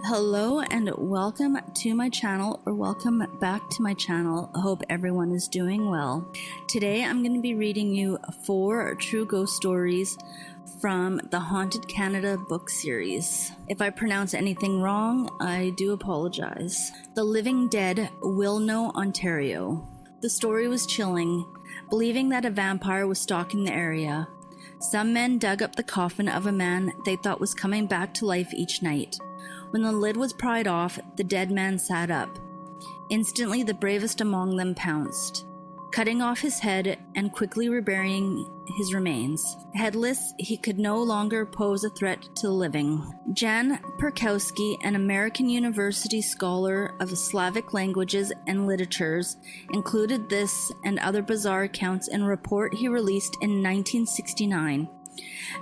Hello and welcome to my channel, or welcome back to my channel. I hope everyone is doing well. Today I'm going to be reading you 4 true ghost stories from the Haunted Canada book series. If I pronounce anything wrong, I do apologize. The Living Dead, Wilno, Ontario. The story was chilling, believing that a vampire was stalking the area. Some men dug up the coffin of a man they thought was coming back to life each night. When the lid was pried off, the dead man sat up. Instantly, the bravest among them pounced, cutting off his head and quickly reburying his remains. Headless, he could no longer pose a threat to the living. Jan Perkowski, an American University scholar of Slavic languages and literatures, included this and other bizarre accounts in a report he released in 1969.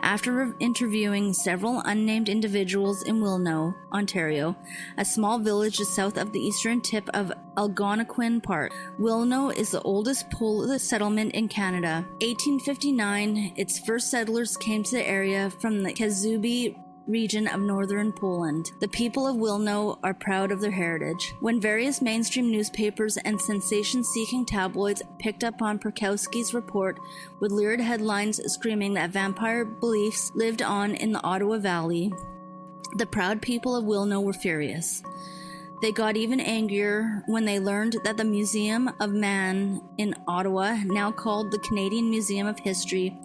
After interviewing several unnamed individuals in Wilno, Ontario, a small village just south of the eastern tip of Algonquin Park. Wilno is the oldest Polish settlement in Canada. 1859, its first settlers came to the area from the Kazubi region of northern Poland. The people of Wilno are proud of their heritage. When various mainstream newspapers and sensation-seeking tabloids picked up on Perkowski's report with lurid headlines screaming that vampire beliefs lived on in the Ottawa Valley, the proud people of Wilno were furious. They got even angrier when they learned that the Museum of Man in Ottawa, now called the Canadian Museum of History,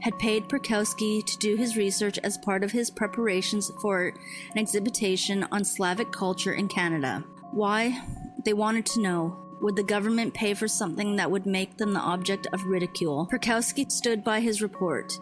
had paid Perkowski to do his research as part of his preparations for an exhibition on Slavic culture in Canada. Why? They wanted to know. Would the government pay for something that would make them the object of ridicule? Perkowski stood by his report.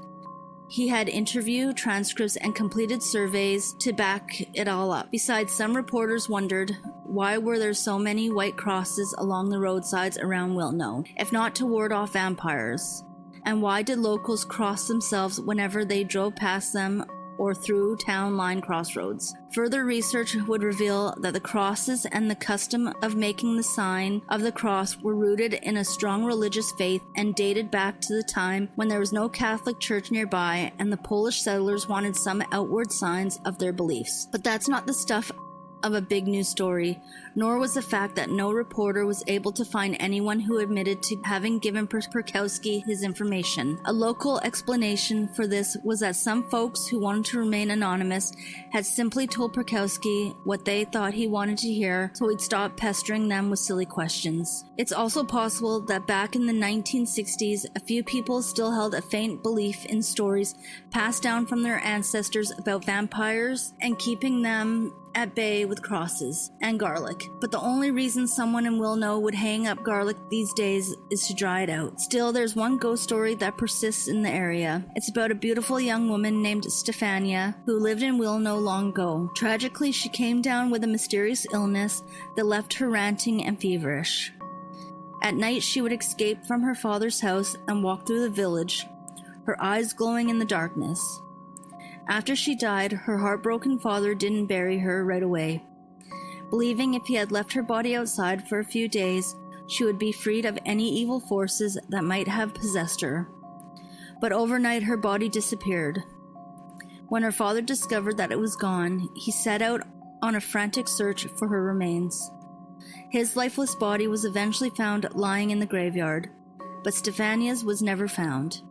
He had interview transcripts and completed surveys to back it all up. Besides, some reporters wondered, why were there so many white crosses along the roadsides around Wilno, if not to ward off vampires? And why did locals cross themselves whenever they drove past them or through town line crossroads? Further research would reveal that the crosses and the custom of making the sign of the cross were rooted in a strong religious faith and dated back to the time when there was no Catholic church nearby and the Polish settlers wanted some outward signs of their beliefs. But that's not the stuff of a big news story, nor was the fact that no reporter was able to find anyone who admitted to having given Perkowski his information. A local explanation for this was that some folks who wanted to remain anonymous had simply told Perkowski what they thought he wanted to hear, so he'd stop pestering them with silly questions. It's also possible that back in the 1960s, a few people still held a faint belief in stories passed down from their ancestors about vampires and keeping them at bay with crosses and garlic. But the only reason someone in Wilno would hang up garlic these days is to dry it out. Still, there's one ghost story that persists in the area. It's about a beautiful young woman named Stefania who lived in Wilno long ago. Tragically, she came down with a mysterious illness that left her ranting and feverish. At night, she would escape from her father's house and walk through the village, her eyes glowing in the darkness. After she died, her heartbroken father didn't bury her right away, believing if he had left her body outside for a few days, she would be freed of any evil forces that might have possessed her. But overnight, her body disappeared. When her father discovered that it was gone, he set out on a frantic search for her remains. His lifeless body was eventually found lying in the graveyard, but Stefania's was never found.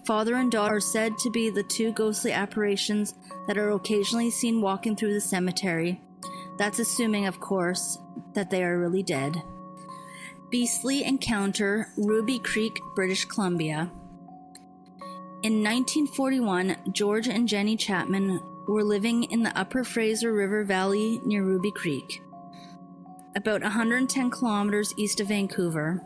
Father and daughter are said to be the 2 ghostly apparitions that are occasionally seen walking through the cemetery. That's assuming, of course, that they are really dead. Beastly Encounter, Ruby Creek, British Columbia. In 1941, George and Jenny Chapman were living in the Upper Fraser River Valley near Ruby Creek, about 110 kilometers east of Vancouver.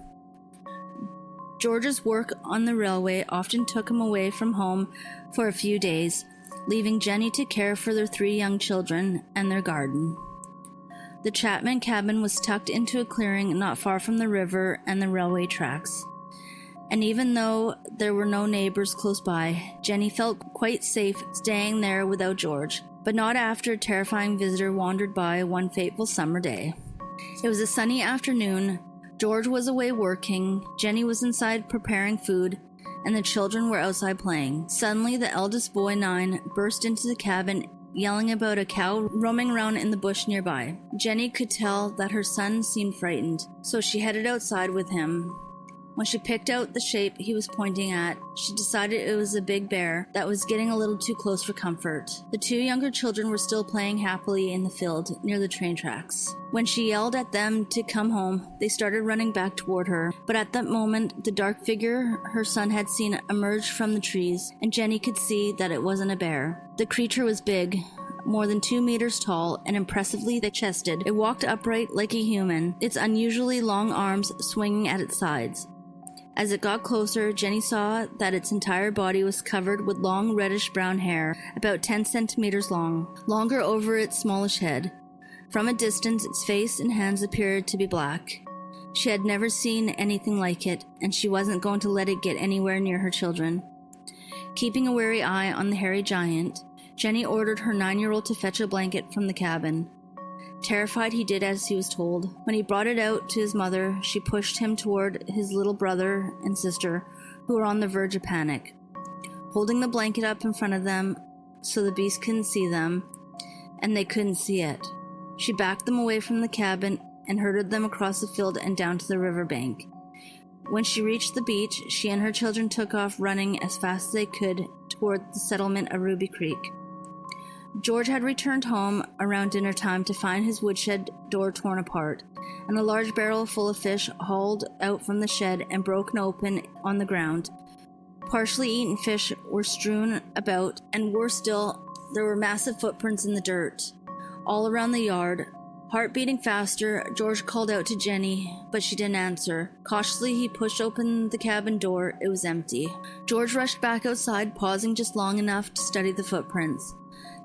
George's work on the railway often took him away from home for a few days, leaving Jenny to care for their 3 young children and their garden. The Chapman cabin was tucked into a clearing not far from the river and the railway tracks. And even though there were no neighbors close by, Jenny felt quite safe staying there without George, but not after a terrifying visitor wandered by one fateful summer day. It was a sunny afternoon. George was away working, Jenny was inside preparing food, and the children were outside playing. Suddenly, the eldest boy, 9, burst into the cabin yelling about a cow roaming around in the bush nearby. Jenny could tell that her son seemed frightened, so she headed outside with him. When she picked out the shape he was pointing at, she decided it was a big bear that was getting a little too close for comfort. The two younger children were still playing happily in the field near the train tracks. When she yelled at them to come home, they started running back toward her, but at that moment, the dark figure her son had seen emerged from the trees, and Jenny could see that it wasn't a bear. The creature was big, more than 2 meters tall and impressively thick-chested. It walked upright like a human, its unusually long arms swinging at its sides. As it got closer, Jenny saw that its entire body was covered with long reddish-brown hair, about 10 centimeters long, longer over its smallish head. From a distance, its face and hands appeared to be black. She had never seen anything like it, and she wasn't going to let it get anywhere near her children. Keeping a wary eye on the hairy giant, Jenny ordered her 9-year-old to fetch a blanket from the cabin. Terrified, he did as he was told. When he brought it out to his mother, she pushed him toward his little brother and sister, who were on the verge of panic. Holding the blanket up in front of them so the beast couldn't see them, and they couldn't see it, she backed them away from the cabin and herded them across the field and down to the riverbank. When she reached the beach, she and her children took off running as fast as they could toward the settlement of Ruby Creek. George had returned home around dinner time to find his woodshed door torn apart, and a large barrel full of fish hauled out from the shed and broken open on the ground. Partially eaten fish were strewn about, and worse still, there were massive footprints in the dirt all around the yard. Heart beating faster, George called out to Jenny, but she didn't answer. Cautiously, he pushed open the cabin door. It was empty. George rushed back outside, pausing just long enough to study the footprints.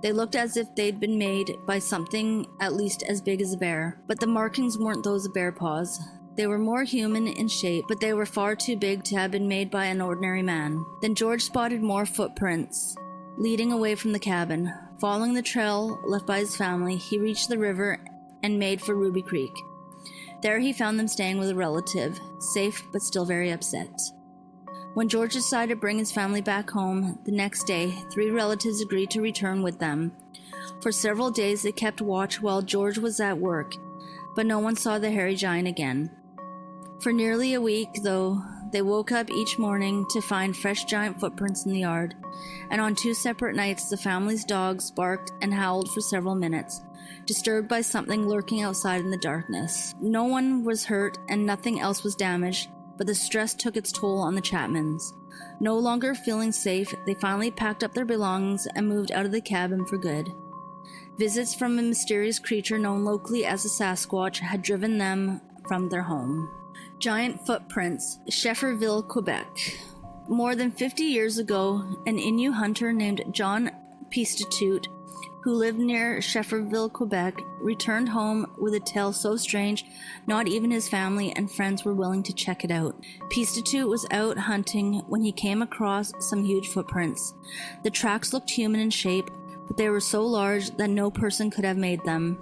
They looked as if they'd been made by something at least as big as a bear, but the markings weren't those of bear paws. They were more human in shape, but they were far too big to have been made by an ordinary man. Then George spotted more footprints leading away from the cabin. Following the trail left by his family, he reached the river and made for Ruby Creek. There he found them staying with a relative, safe but still very upset. When George decided to bring his family back home the next day, 3 relatives agreed to return with them. For several days they kept watch while George was at work, but no one saw the hairy giant again. For nearly a week, though, they woke up each morning to find fresh giant footprints in the yard, and on 2 separate nights the family's dogs barked and howled for several minutes, disturbed by something lurking outside in the darkness. No one was hurt and nothing else was damaged, but the stress took its toll on the Chapmans. No longer feeling safe, they finally packed up their belongings and moved out of the cabin for good. Visits from a mysterious creature known locally as a Sasquatch had driven them from their home. Giant footprints, Schefferville, Quebec. More than 50 years ago, an Innu hunter named John Pistatut, who lived near Schefferville, Quebec, returned home with a tale so strange not even his family and friends were willing to check it out. Pistatut was out hunting when he came across some huge footprints. The tracks looked human in shape, but they were so large that no person could have made them.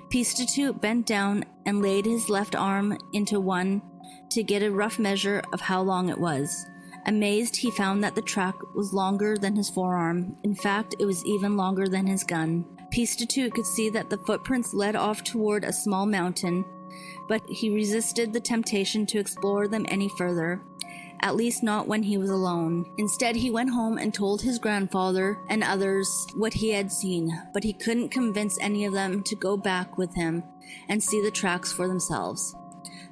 Pistatut bent down and laid his left arm into one to get a rough measure of how long it was. Amazed, he found that the track was longer than his forearm. In fact, it was even longer than his gun. Pistatut could see that the footprints led off toward a small mountain, but he resisted the temptation to explore them any further, at least not when he was alone. Instead, he went home and told his grandfather and others what he had seen, but he couldn't convince any of them to go back with him and see the tracks for themselves.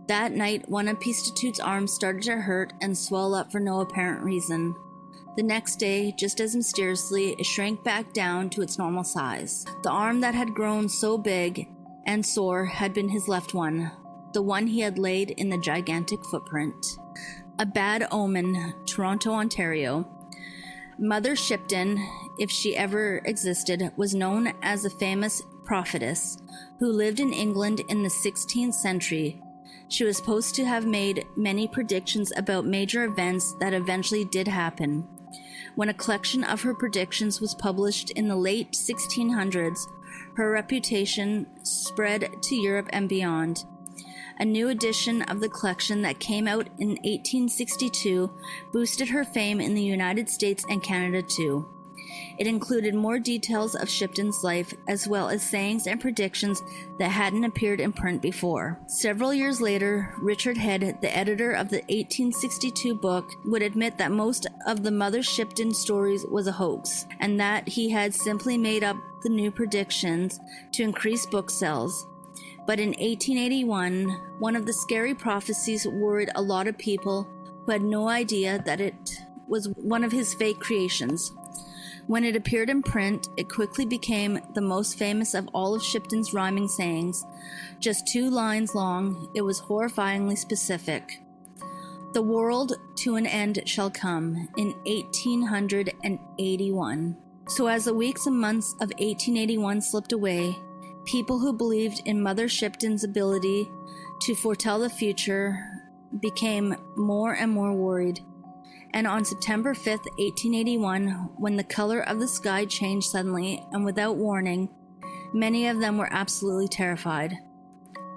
That night, one of Pistatut's arms started to hurt and swell up for no apparent reason. The next day, just as mysteriously, it shrank back down to its normal size. The arm that had grown so big and sore had been his left one, the one he had laid in the gigantic footprint. A bad omen, Toronto, Ontario. Mother Shipton, if she ever existed, was known as a famous prophetess who lived in England in the 16th century. She was supposed to have made many predictions about major events that eventually did happen. When a collection of her predictions was published in the late 1600s, her reputation spread to Europe and beyond. A new edition of the collection that came out in 1862 boosted her fame in the United States and Canada too. It included more details of Shipton's life, as well as sayings and predictions that hadn't appeared in print before. Several years later, Richard Head, the editor of the 1862 book, would admit that most of the Mother Shipton stories was a hoax, and that he had simply made up the new predictions to increase book sales. But in 1881, one of the scary prophecies worried a lot of people who had no idea that it was one of his fake creations. When it appeared in print, it quickly became the most famous of all of Shipton's rhyming sayings. Just 2 lines long, it was horrifyingly specific. The world to an end shall come in 1881. So as the weeks and months of 1881 slipped away, people who believed in Mother Shipton's ability to foretell the future became more and more worried. And on September 5th, 1881, when the color of the sky changed suddenly and without warning, many of them were absolutely terrified.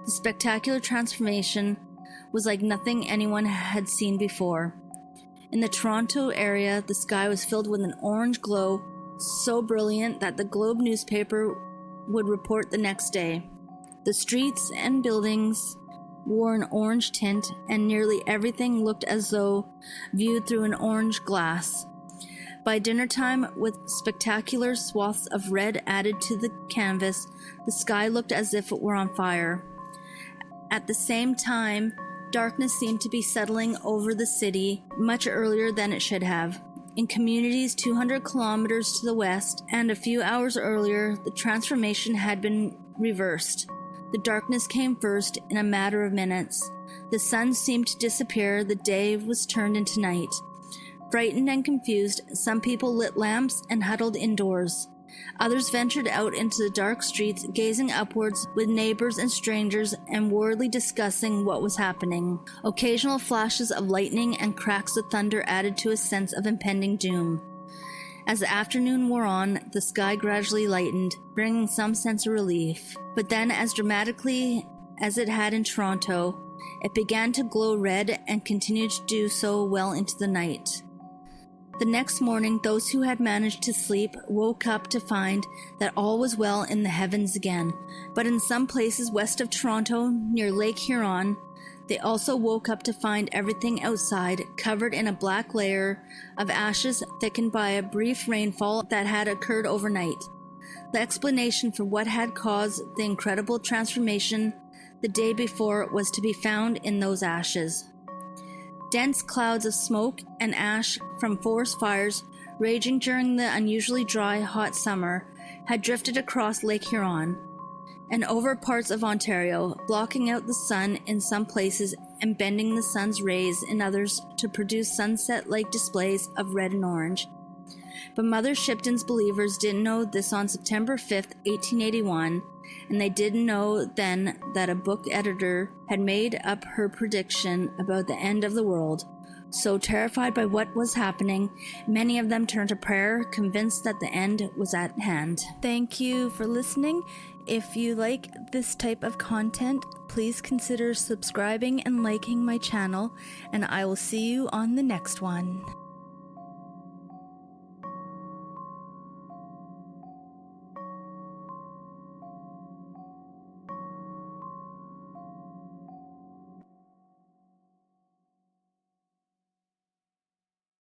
The spectacular transformation was like nothing anyone had seen before. In the Toronto area, the sky was filled with an orange glow so brilliant that the Globe newspaper would report the next day. The streets and buildings wore an orange tint, and nearly everything looked as though viewed through an orange glass. By dinner time, with spectacular swaths of red added to the canvas, the sky looked as if it were on fire. At the same time, darkness seemed to be settling over the city much earlier than it should have. In communities 200 kilometers to the west, and a few hours earlier, the transformation had been reversed. The darkness came first in a matter of minutes. The sun seemed to disappear, the day was turned into night. Frightened and confused, some people lit lamps and huddled indoors. Others ventured out into the dark streets, gazing upwards with neighbors and strangers and worriedly discussing what was happening. Occasional flashes of lightning and cracks of thunder added to a sense of impending doom. As the afternoon wore on, the sky gradually lightened, bringing some sense of relief. But then, as dramatically as it had in Toronto, it began to glow red and continued to do so well into the night. The next morning, those who had managed to sleep woke up to find that all was well in the heavens again. But in some places west of Toronto, near Lake Huron, they also woke up to find everything outside covered in a black layer of ashes thickened by a brief rainfall that had occurred overnight. The explanation for what had caused the incredible transformation the day before was to be found in those ashes. Dense clouds of smoke and ash from forest fires raging during the unusually dry, hot summer had drifted across Lake Huron and over parts of Ontario, blocking out the sun in some places and bending the sun's rays in others to produce sunset-like displays of red and orange. But Mother Shipton's believers didn't know this on September 5th, 1881, and they didn't know then that a book editor had made up her prediction about the end of the world. So terrified by what was happening, many of them turned to prayer, convinced that the end was at hand. Thank you for listening. If you like this type of content, please consider subscribing and liking my channel, and I will see you on the next one.